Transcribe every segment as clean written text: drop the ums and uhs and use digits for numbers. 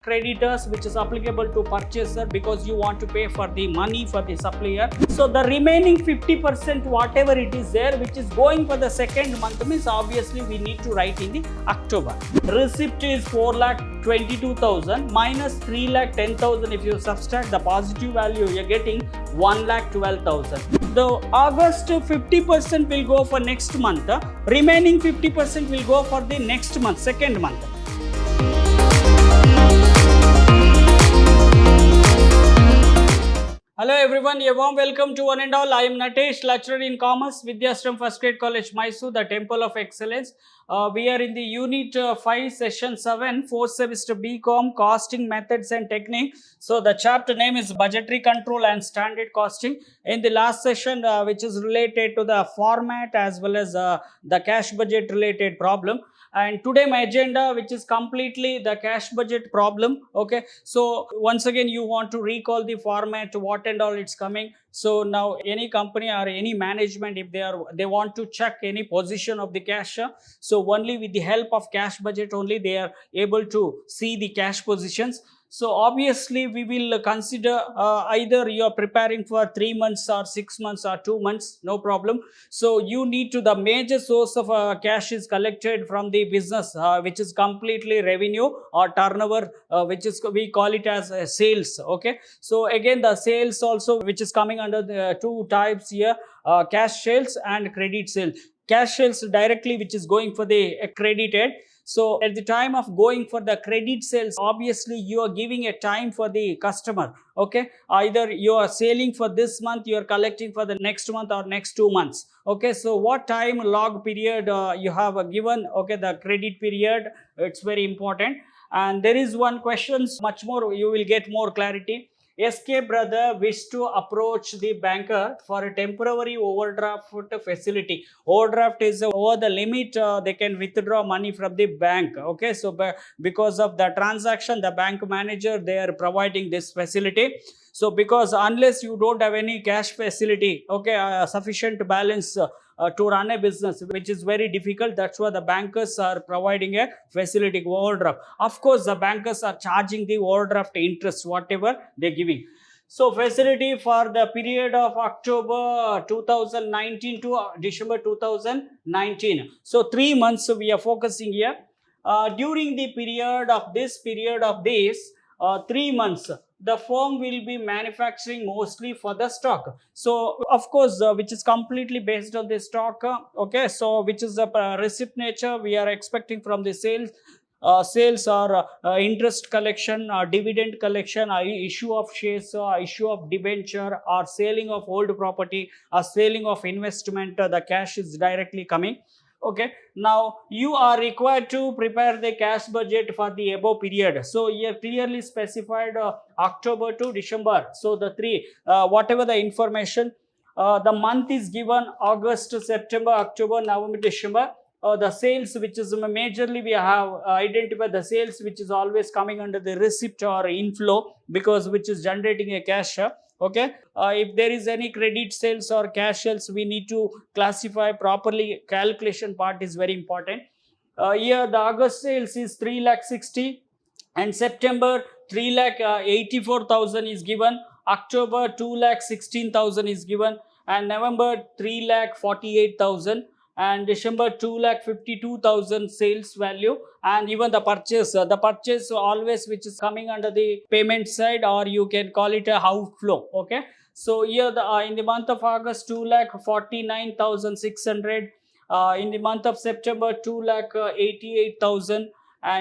creditors, which is applicable to purchaser because you want to pay for the money for the supplier. So the remaining 50%, whatever it is there, which is going for the second month, means obviously we need to write in the October. Receipt is 4,22,000 minus 3,10,000. If you subtract the positive value, you're getting 1,12,000. The August 50% will go for next month. Remaining 50% will go for the next month, second month. Hello everyone, a warm welcome to one and all. I am Natesh, lecturer in commerce, Vidhyaashram First Grade College, MYSURU, the Temple of Excellence. We are in the Unit 5, Session 7, 4th semester BCom, Costing Methods and Technique. So the chapter name is Budgetary Control and Standard Costing. In the last session, which is related to the format as well as the cash budget related problem. And today my agenda, which is completely the cash budget problem. Okay, so once again you want to recall the format, what and all it's coming. So now any company or any management, if they want to check any position of the cash, so only with the help of cash budget only they are able to see the cash positions. So obviously we will consider either you are preparing for 3 months or 6 months or 2 months, no problem. So you need to, the major source of cash is collected from the business, which is completely revenue or turnover, which is, we call it as sales. Okay, so again the sales also, which is coming under the two types here, cash sales and credit sales. Cash sales directly, which is going for the credited. So at the time of going for the credit sales, obviously you are giving a time for the customer. Okay, either you are selling for this month, you are collecting for the next month or next 2 months. Okay, so what time log period you have given? Okay, the credit period, it's very important. And there is one question, much more you will get more clarity. SK brother wished to approach the banker for a temporary overdraft facility. Overdraft is over the limit, they can withdraw money from the bank. Okay, so because of the transaction, the bank manager, they are providing this facility. So because unless you don't have any cash facility, okay, sufficient balance to run a business, which is very difficult, that's why the bankers are providing a facility, overdraft. Of course the bankers are charging the overdraft interest, whatever they're giving. So facility for the period of October 2019 to December 2019. So 3 months we are focusing here. During the period of this 3 months, the firm will be manufacturing mostly for the stock. So of course, which is completely based on the stock. Okay, so which is the receipt nature we are expecting from the sales. Sales or interest collection, dividend collection, issue of shares, issue of debenture, or selling of old property, or selling of investment, the cash is directly coming. Okay, now you are required to prepare the cash budget for the above period. So here clearly specified October to December. So the three, whatever the information, the month is given August, September, October, November, December. The sales, which is majorly we have identified the sales which is always coming under the receipt or inflow, because which is generating a cash. Okay, if there is any credit sales or cash sales, we need to classify properly. Calculation part is very important. Here the August sales is 3,60,000 and September 3,84,000 is given, October 2,16,000 is given, and November 3,48,000, and December 2,52,000 sales value. And even the purchase always which is coming under the payment side, or you can call it a outflow. Okay, so here the in the month of August 2,49,600, in the month of September 2,88,000,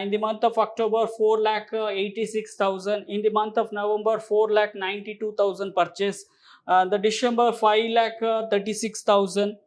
in the month of October 4,86,000, in the month of November 4,92,000 purchase, the December 5,36,000.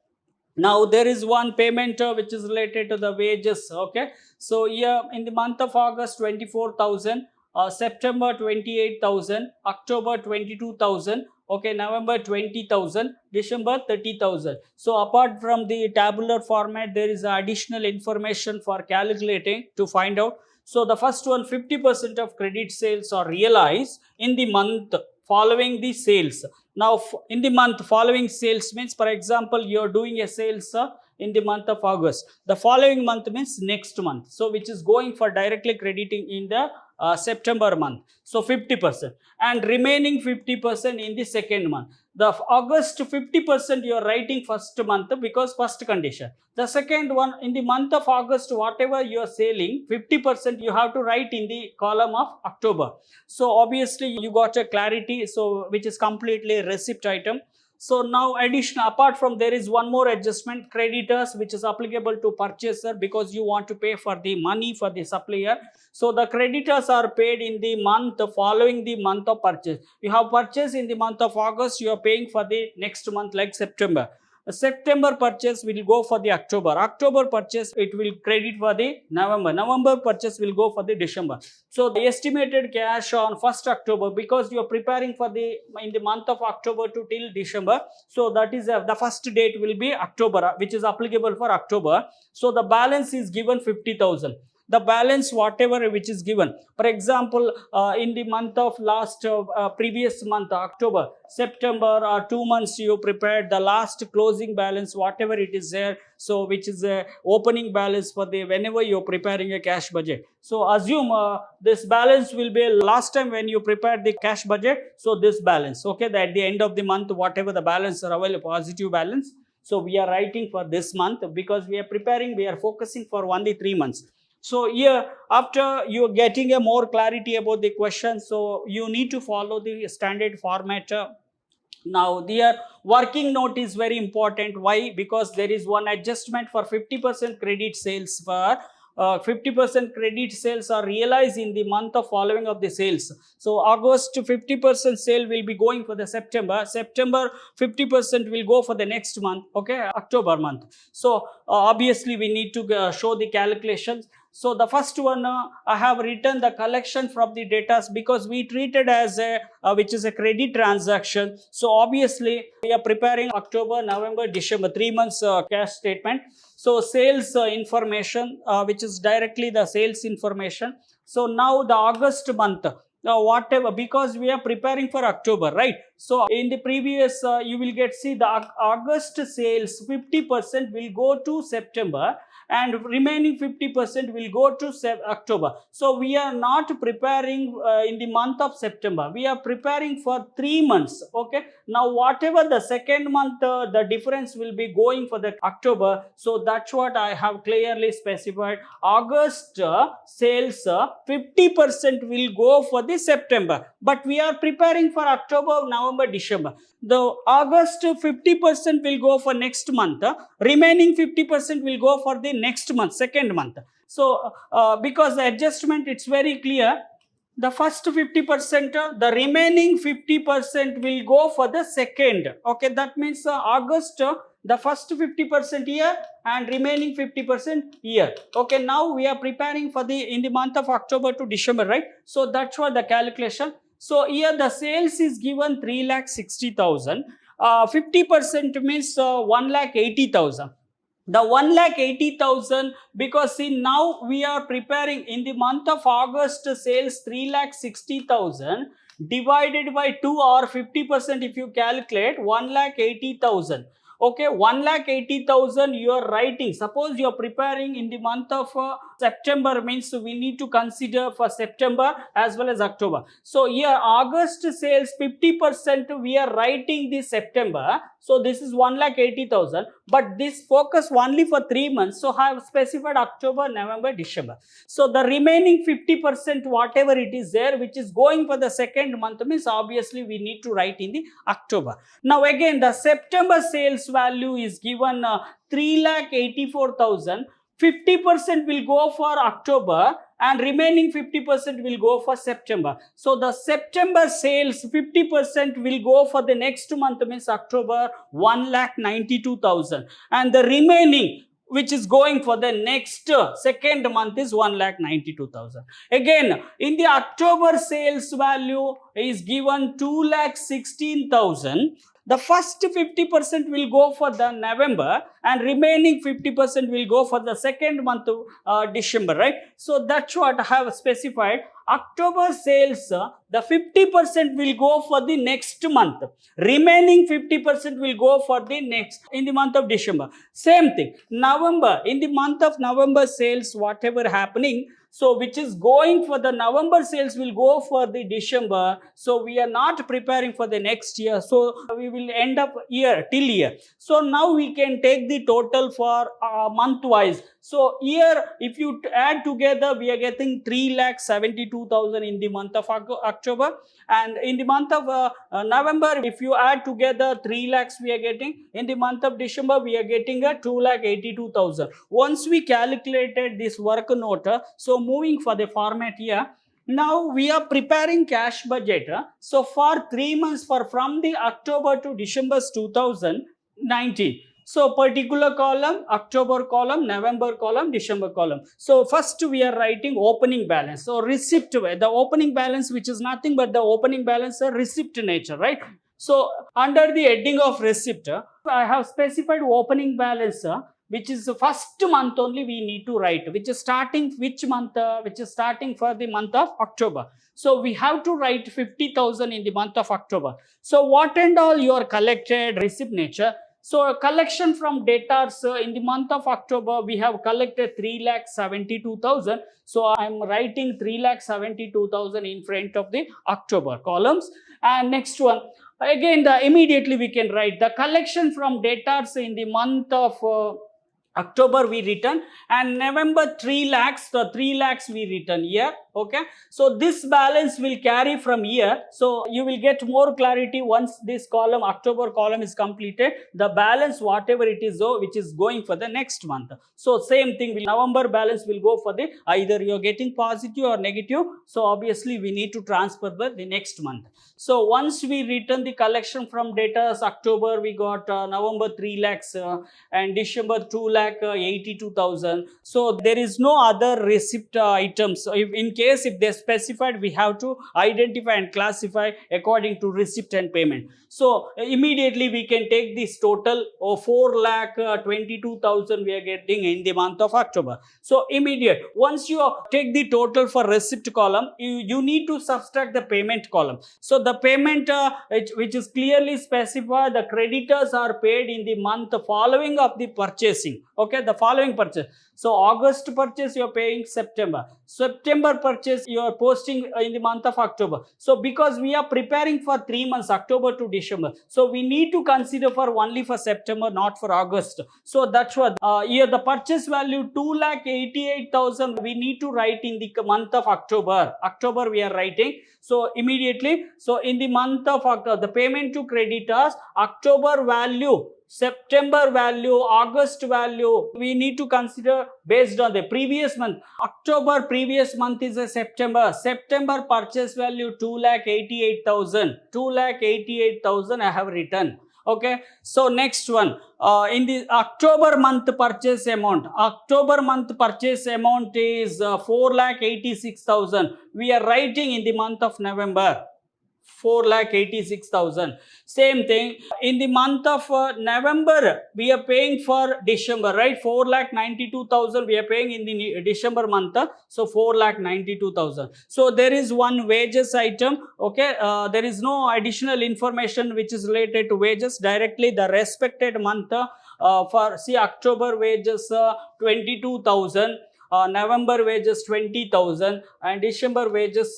Now there is one payment which is related to the wages. Okay, so here in the month of August 24,000, September 28,000, October 22,000, okay, November 20,000, December 30,000. So apart from the tabular format, there is additional information for calculating to find out. So the first one, 50% of credit sales are realized in the month following the sales. Now in the month following sales means, for example, you are doing a sales in the month of August. The following month means next month. So which is going for directly crediting in the September month. So 50%, and remaining 50% in the second month. The August 50% you are writing first month because first condition. The second one, in the month of August, whatever you are selling, 50% you have to write in the column of October. So obviously you got a clarity, so which is completely receipt item. So now additional, apart from, there is one more adjustment, creditors, which is applicable to purchaser because you want to pay for the money for the supplier. So the creditors are paid in the month following the month of purchase. You have purchased in the month of August, you are paying for the next month like September. September purchase will go for the October. October purchase, it will credit for the November. November purchase will go for the December. So the estimated cash on 1st October, because you are preparing for the in the month of October to till December. So that is the first date will be October, which is applicable for October. So the balance is given 50,000. The balance whatever which is given, for example, in the month of last previous month October, September, 2 months you prepared the last closing balance whatever it is there, so which is a opening balance for the whenever you're preparing a cash budget. So assume this balance will be last time when you prepared the cash budget, so this balance, okay, that at the end of the month whatever the balance are available, positive balance, so we are writing for this month because we are preparing, we are focusing for only 3 months. So here, after you are getting a more clarity about the question, so you need to follow the standard format. Now, the working note is very important. Why? Because there is one adjustment for 50% credit sales. For 50% credit sales are realized in the month of following of the sales. So August 50% sale will be going for the September. September 50% will go for the next month. Okay, October month. So obviously we need to show the calculations. So the first one, I have written the collection from the data because we treat it as a which is a credit transaction. So obviously we are preparing October, November, December, 3 months cash statement. So sales information, which is directly the sales information. So now the August month, whatever, because we are preparing for October, right? So in the previous, you will see the August sales 50% will go to September and remaining 50% will go to October. So we are not preparing in the month of September. We are preparing for 3 months. Okay. Now whatever the second month, the difference will be going for the October. So that's what I have clearly specified. August sales 50% will go for the September. But we are preparing for October, November, December. The August 50% will go for next month. Remaining 50% will go for the next month, second month. So because the adjustment, it's very clear. The first 50%, the remaining 50% will go for the second. Okay, that means August, the first 50% here and remaining 50% here. Okay, now we are preparing for the in the month of October to December, right? So that's what the calculation. So here the sales is given 3,60,000. 50% means 1,80,000. The 1,80,000, because see now we are preparing in the month of August, sales 3,60,000 divided by 2 or 50% if you calculate 1,80,000. Okay, 1,80,000 you are writing. Suppose you are preparing in the month of September, means we need to consider for September as well as October. So here August sales 50% we are writing this September. So this is 1,80,000, but this focus only for 3 months. So I have specified October, November, December. So the remaining 50% whatever it is there, which is going for the second month, means obviously we need to write in the October. Now again the September sales value is given 3,84,000. 50% will go for October and remaining 50% will go for September. So the September sales 50% will go for the next month, means October, 1,92,000, and the remaining which is going for the next second month is 1,92,000. Again, in the October sales value is given 2,16,000. The first 50% will go for the November and remaining 50% will go for the second month of December, right? So that's what I have specified. October sales, the 50% will go for the next month. Remaining 50% will go for the next in the month of December. Same thing. November, in the month of November sales, whatever happening, So which is going for the November sales will go for the December. So we are not preparing for the next year. So we will end up year till year. So now we can take the total for month wise. So here if you add together, we are getting 3,72,000 in the month of October, and in the month of November, if you add together 3 lakhs we are getting. In the month of December we are getting a 2,82,000. Once we calculated this work note, so moving for the format here, now we are preparing cash budget. So for 3 months, from the October to December 2019. So particular column, October column, November column, December column. So first we are writing opening balance. So receipt, the opening balance, which is nothing but the opening balance of receipt nature, right? So under the heading of receipt, I have specified opening balance, which is the first month only we need to write, which is starting which month, which is starting for the month of October. So we have to write 50,000 in the month of October. So what and all you are collected receipt nature. So a collection from debtors in the month of October, we have collected 3,72,000. So I am writing 3,72,000 in front of the October columns. And next one, again, immediately we can write the collection from debtors in the month of October we return, and November 3 lakhs, the 3 lakhs we return here. Okay, so this balance will carry from here. So you will get more clarity once this column, October column, is completed. The balance, whatever it is, which is going for the next month. So same thing, November balance will go for the either you're getting positive or negative. So obviously we need to transfer the next month. So once we return the collection from debtors, October we got November 3 lakhs and December 2,82,000. So there is no other receipt items. So in case if they specified, we have to identify and classify according to receipt and payment. So immediately we can take this total of 4,22,000 we are getting in the month of October. So immediate, once you take the total for receipt column, you need to subtract the payment column. So the payment which is clearly specified, the creditors are paid in the month following of the purchasing. Okay, the following purchase. So August purchase you are paying September. September purchase you are posting in the month of October. So because we are preparing for 3 months, October to December, so we need to consider for only for September, not for August. So that's what here the purchase value 2,88,000 we need to write in the month of October. October we are writing. So immediately, so in the month of October, the payment to creditors, October value, September value, August value, we need to consider based on the previous month. October previous month is a September. September purchase value 2,88,000. 2,88,000 I have written. Okay, so next one, in the October month purchase amount, October month purchase amount is 4,86,000. We are writing in the month of November 4,86,000. Same thing in the month of November we are paying for December, right? 4,92,000 we are paying in the December month. So 4,92,000. So there is one wages item. Okay, there is no additional information which is related to wages. Directly the respected month for see October wages 22,000. November wages 20,000 and December wages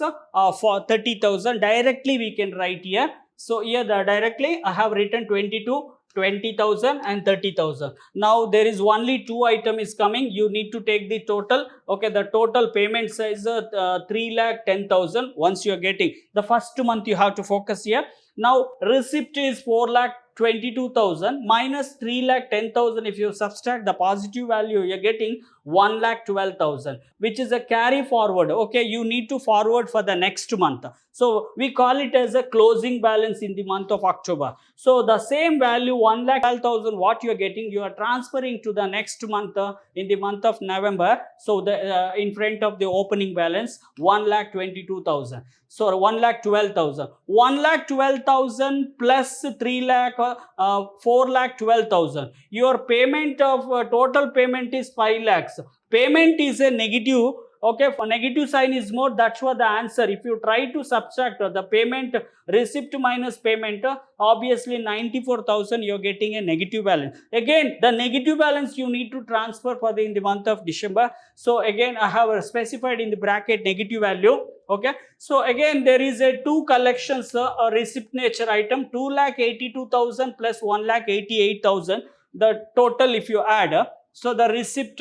for 30,000. Directly we can write here. So here directly I have written 20,000 and 30,000. Now there is only two item is coming. You need to take the total. Okay, the total payment size 3,10,000. Once you are getting the first month, you have to focus here. Now receipt is 4,22,000 minus 3,10,000. If you subtract the positive value, you are getting 1,12,000, which is a carry forward. Okay, you need to forward for the next month. So we call it as a closing balance in the month of October. So the same value 1,12,000 what you are getting, you are transferring to the next month in the month of November. So the in front of the opening balance 1,22,000. So 1,12,000. 1,12,000 plus 4,12,000. Your payment of total payment is 5 lakhs. Payment is a negative. Okay, for negative sign is more, that's what the answer. If you try to subtract the payment, receipt minus payment, obviously 94,000 you're getting a negative balance. Again, the negative balance you need to transfer for in the month of December. So again, I have specified in the bracket negative value. Okay, so again there is a two collections, a receipt nature item 2,82,000 plus 1,88,000, the total if you add, so the receipt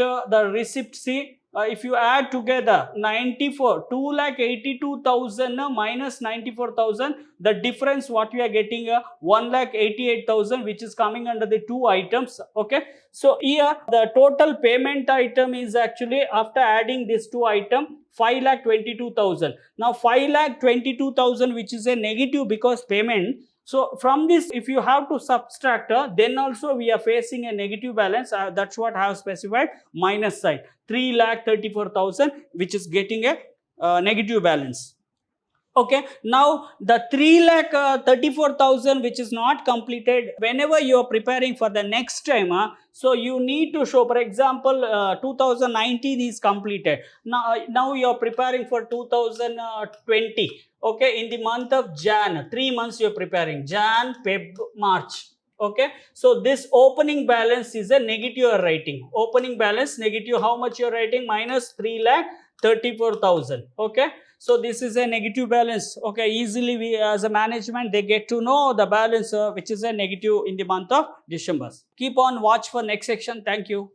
see, if you add together 2,82,000 minus 94,000, the difference what we are getting 1,88,000, which is coming under the two items. Okay, so here the total payment item is actually, after adding these two items, 5,22,000. Now 5,22,000, which is a negative because payment. So from this, if you have to subtract, then also we are facing a negative balance. That's what I have specified, minus side, 3,34,000, which is getting a negative balance. Okay, now the 3,34,000 which is not completed, whenever you are preparing for the next time, so you need to show, for example, 2019 is completed. Now you are preparing for 2020. Okay, in the month of Jan, 3 months you are preparing, Jan, Feb, March. Okay, so this opening balance is a negative you are writing. Opening balance negative, how much you are writing? Minus 3,34,000. Okay, so this is a negative balance. Okay, easily we as a management, they get to know the balance which is a negative in the month of December. Keep on watch for next section. Thank you.